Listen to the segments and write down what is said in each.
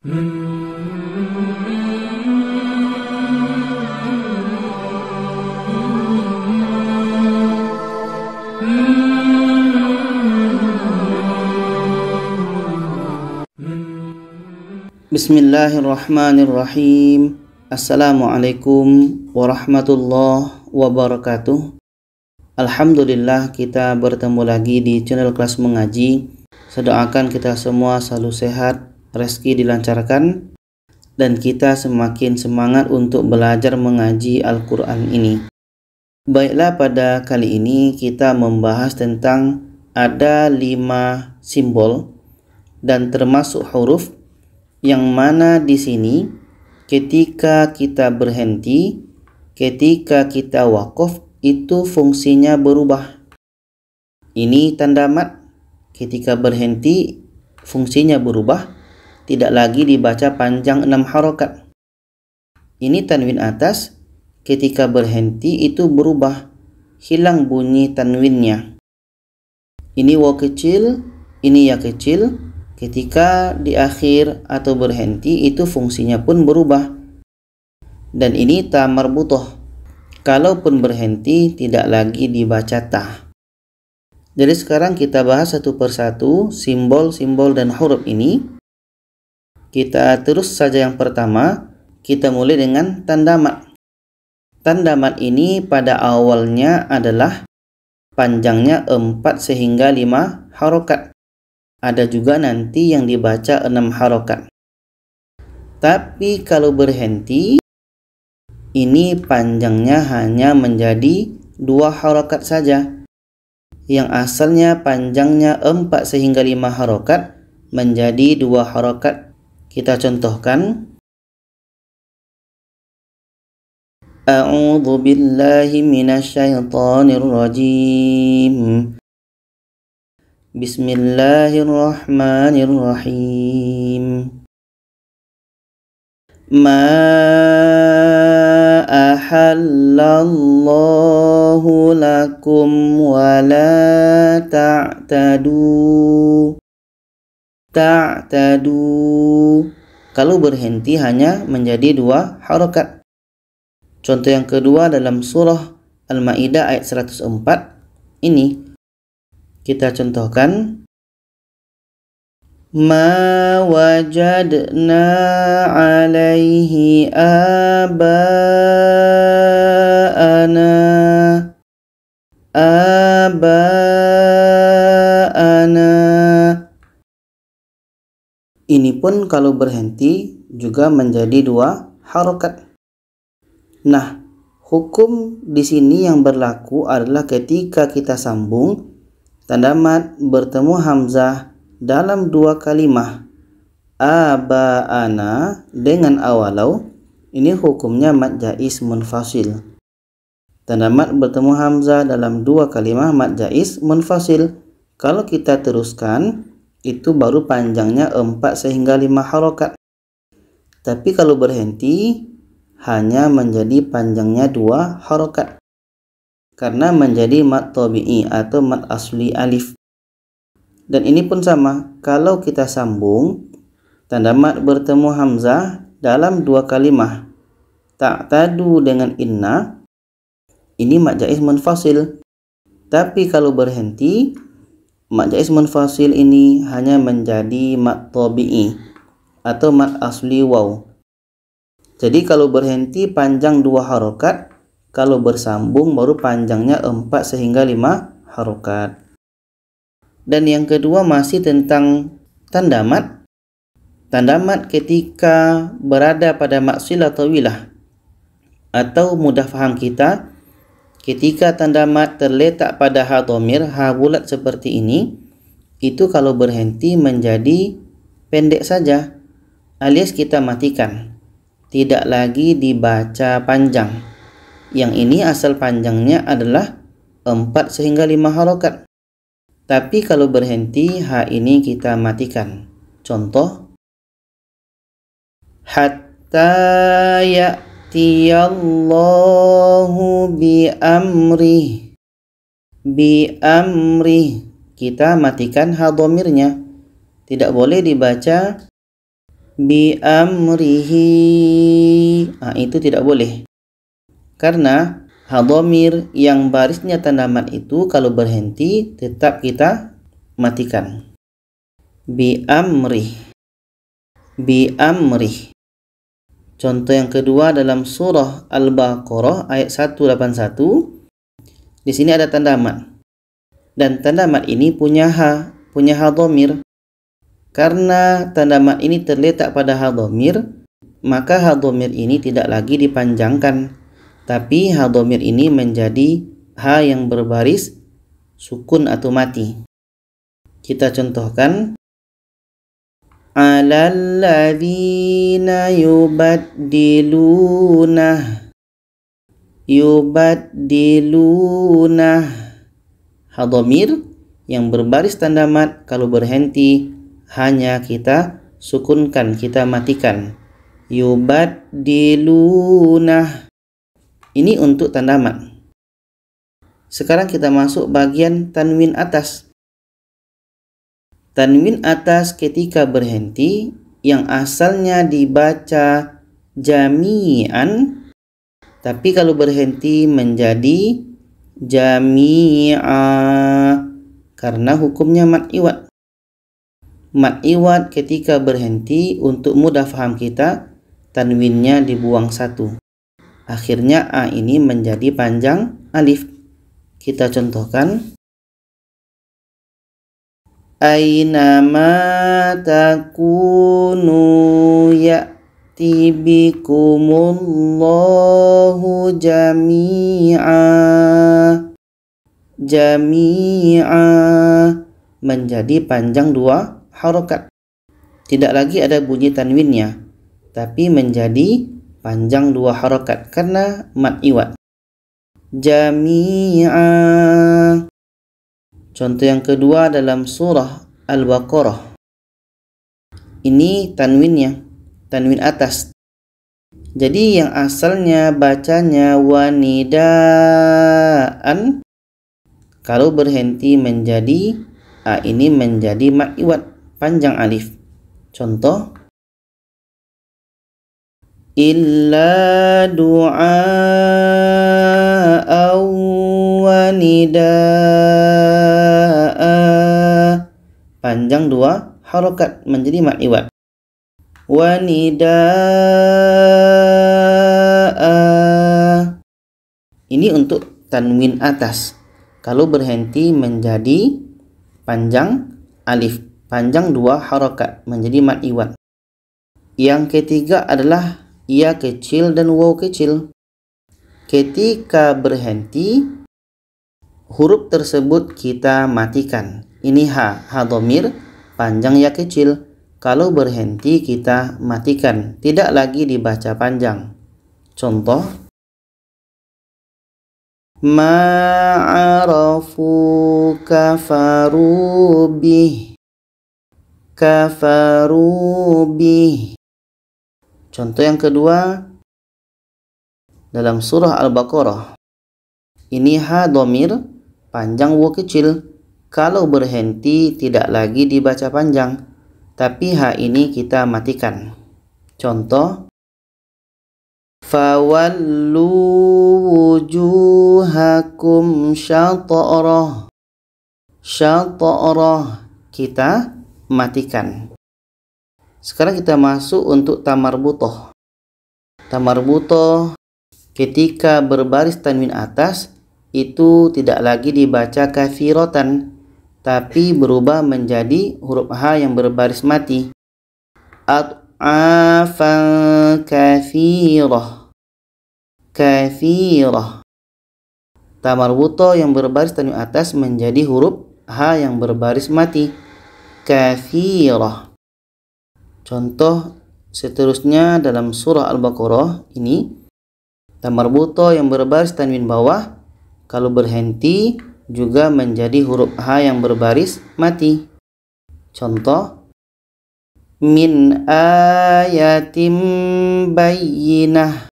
Bismillahirrahmanirrahim. Assalamualaikum warahmatullahi wabarakatuh. Alhamdulillah, kita bertemu lagi di channel Kelas Mengaji. Saya doakan kita semua selalu sehat, rezeki dilancarkan, dan kita semakin semangat untuk belajar mengaji Al-Quran ini. Baiklah, pada kali ini kita membahas tentang ada 5 simbol dan termasuk huruf yang mana di sini ketika kita berhenti, ketika kita wakaf, itu fungsinya berubah. Ini tanda mat, ketika berhenti fungsinya berubah, tidak lagi dibaca panjang 6 harokat. Ini tanwin atas, ketika berhenti itu berubah, hilang bunyi tanwinnya. Ini waw kecil, ini ya kecil, ketika di akhir atau berhenti itu fungsinya pun berubah. Dan ini ta marbutoh, kalaupun berhenti tidak lagi dibaca ta. Jadi sekarang kita bahas satu persatu simbol-simbol dan huruf ini. Kita terus saja yang pertama, kita mulai dengan tanda mat. Tanda mat ini pada awalnya adalah panjangnya 4 sehingga 5 harokat. Ada juga nanti yang dibaca 6 harokat. Tapi kalau berhenti, ini panjangnya hanya menjadi 2 harokat saja. Yang asalnya panjangnya 4 sehingga 5 harokat menjadi 2 harokat. Kita contohkan. A'udzu billahi minasyaitonir rajim. Bismillahirrahmanirrahim. Ma ahallallahu lakum wa la ta'tadu. Kalau berhenti hanya menjadi 2 harokat. Contoh yang kedua dalam surah Al-Maidah ayat 104 ini. Kita contohkan. Ma wajadna alaihi aba'ana. Ini pun kalau berhenti juga menjadi 2 harokat. Nah, hukum di sini yang berlaku adalah ketika kita sambung tanda mat bertemu hamzah dalam 2 kalimah aba'ana dengan awalau, ini hukumnya mad jaiz munfasil. Tanda mat bertemu hamzah dalam 2 kalimah mad jaiz munfasil. Kalau kita teruskan, itu baru panjangnya 4 sehingga 5 harokat. Tapi kalau berhenti hanya menjadi panjangnya 2 harokat, karena menjadi mad tabi'i atau mad asli alif. Dan ini pun sama, kalau kita sambung tanda mat bertemu hamzah dalam 2 kalimah ta'tadu dengan inna, ini mad jaiz munfasil. Tapi kalau berhenti, mad jaiz munfasil ini hanya menjadi mad tabi'i atau mad asli waw. Jadi kalau berhenti panjang 2 harokat, kalau bersambung baru panjangnya 4 sehingga 5 harokat. Dan yang kedua masih tentang tanda mat. Tanda mat ketika berada pada maksilah tawilah atau mudah faham kita, ketika tanda mat terletak pada ha dhamir, ha bulat seperti ini, itu kalau berhenti menjadi pendek saja, alias kita matikan, tidak lagi dibaca panjang. Yang ini asal panjangnya adalah 4 sehingga 5 harokat. Tapi kalau berhenti, ha ini kita matikan. Contoh, hatta ya'tiyallahu bi'amrih. Bi'amrih, kita matikan ha dhamirnya. Tidak boleh dibaca bi amrihi. Itu tidak boleh. Karena hadhamir yang barisnya tanda mat itu kalau berhenti tetap kita matikan. Bi amrih. Bi amrih. Contoh yang kedua dalam surah Al-Baqarah ayat 181. Di sini ada tanda mat. Dan tanda mat ini punya hadhamir. Karena tanda mat ini terletak pada hadhamir, maka hadhamir ini tidak lagi dipanjangkan. Tapi hadhamir ini menjadi ha yang berbaris sukun atau mati. Kita contohkan. Alalladzina yubaddilunah. Hadhamir yang berbaris tanda mat kalau berhenti hanya kita sukunkan, kita matikan. Yubaddilunah. Ini untuk tanda mat. Sekarang kita masuk bagian tanwin atas. Tanwin atas ketika berhenti yang asalnya dibaca jami'an, tapi kalau berhenti menjadi jami'a karena hukumnya mat iwad. Mat iwad ketika berhenti untuk mudah faham kita, tanwinnya dibuang satu. Akhirnya a ini menjadi panjang alif. Kita contohkan. Ainama takunu ya'ti bikumullahu jami'a. Jami'a menjadi panjang dua harokat. Tidak lagi ada bunyi tanwinnya, tapi menjadi panjang dua harokat karena mat iwad. Jami'a. Contoh yang kedua dalam surah Al-Baqarah. Ini tanwinnya, tanwin atas. Jadi yang asalnya bacanya wanidaan, kalau berhenti menjadi a ini menjadi mat iwad, panjang alif. Contoh. Illa du'a wa nida'a. Panjang dua harokat menjadi mat iwad. Wa nida'a. Ini untuk tanwin atas. Kalau berhenti menjadi panjang alif, panjang dua harokat menjadi mat iwad. Yang ketiga adalah ya kecil dan waw kecil. Ketika berhenti, huruf tersebut kita matikan. Ini ha dhamir, panjang ya kecil. Kalau berhenti kita matikan, tidak lagi dibaca panjang. Contoh. Ma'arafu kafaru bih. Kafaru bih. Contoh yang kedua dalam surah Al-Baqarah. Ini ha dhamir, panjang waw kecil. Kalau berhenti tidak lagi dibaca panjang, tapi ha ini kita matikan. Contoh. Fawallu wujuhakum syatarah. Syatarah kita matikan. Sekarang kita masuk untuk tamarbutoh. Tamarbutoh ketika berbaris tanwin atas itu tidak lagi dibaca kafirotan, tapi berubah menjadi huruf ha yang berbaris mati. At'afan kafirah. Kafirah. Tamarbutoh yang berbaris tanwin atas menjadi huruf ha yang berbaris mati. Kafirah. Contoh seterusnya dalam surah Al-Baqarah ini, tamarbutoh yang berbaris tanwin bawah kalau berhenti juga menjadi huruf ha yang berbaris mati. Contoh. Min ayatim bayyinah.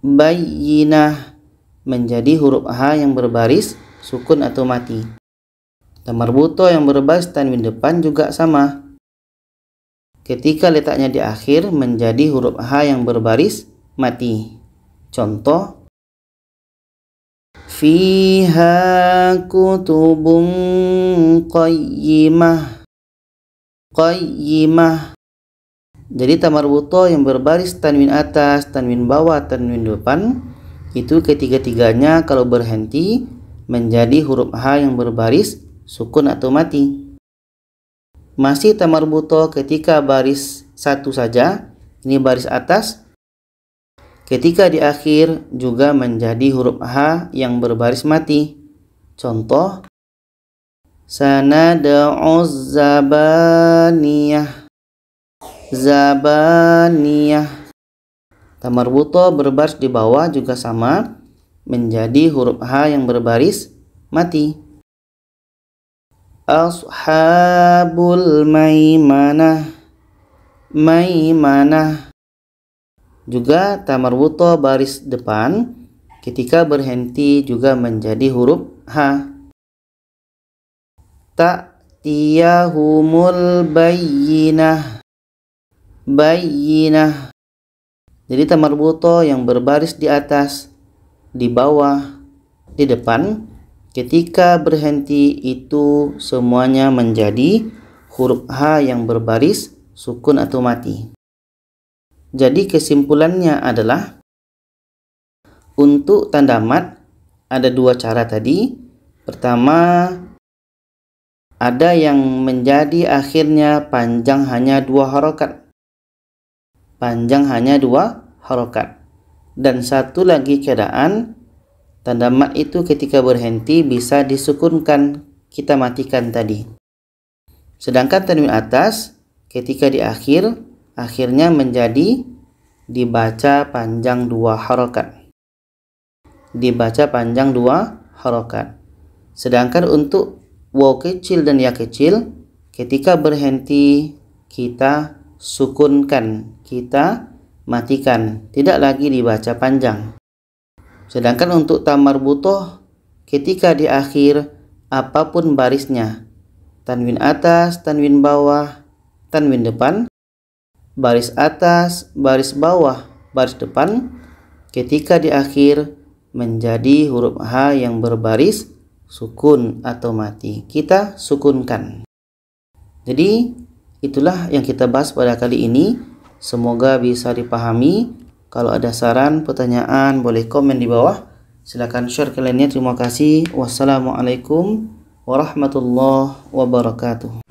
Bayyinah menjadi huruf ha yang berbaris sukun atau mati. Tamarbutoh yang berbaris tanwin depan juga sama. ketika letaknya di akhir menjadi huruf H yang berbaris mati. Contoh, fiha kutubun qayyimah. Qayyimah. Jadi ta marbutoh yang berbaris tanwin atas, tanwin bawah, tanwin depan, itu ketiga-tiganya kalau berhenti menjadi huruf H yang berbaris sukun atau mati. Masih ta marbutoh ketika baris satu saja, ini baris atas, ketika di akhir juga menjadi huruf H yang berbaris mati. Contoh, sanad'uz zabaniyah. Zabaniyah. Ta marbutoh berbaris di bawah juga sama, menjadi huruf H yang berbaris mati. Ashabul maimanah. Maimanah. Juga ta marbutoh baris depan, ketika berhenti juga menjadi huruf H. Ta'tiyahumul bayyinah. Bayyinah. Jadi ta marbutoh yang berbaris di atas, di bawah, di depan, ketika berhenti itu semuanya menjadi huruf H yang berbaris sukun atau mati. Jadi kesimpulannya adalah untuk tanda mat ada dua cara tadi. Pertama, ada yang menjadi akhirnya panjang hanya 2 harokat. Panjang hanya 2 harokat. Dan satu lagi keadaan, tanda mat itu ketika berhenti bisa disukunkan, kita matikan tadi. Sedangkan tanwin atas ketika di akhir, akhirnya menjadi dibaca panjang 2 harokat. Dibaca panjang 2 harokat. Sedangkan untuk waw kecil dan ya kecil, ketika berhenti kita sukunkan, kita matikan, tidak lagi dibaca panjang. Sedangkan untuk ta marbutoh ketika di akhir apapun barisnya, tanwin atas, tanwin bawah, tanwin depan, baris atas, baris bawah, baris depan, ketika di akhir menjadi huruf H yang berbaris sukun atau mati, kita sukunkan. Jadi itulah yang kita bahas pada kali ini. Semoga bisa dipahami. Kalau ada saran, pertanyaan, boleh komen di bawah. Silakan share ke lainnya. Terima kasih. Wassalamualaikum warahmatullahi wabarakatuh.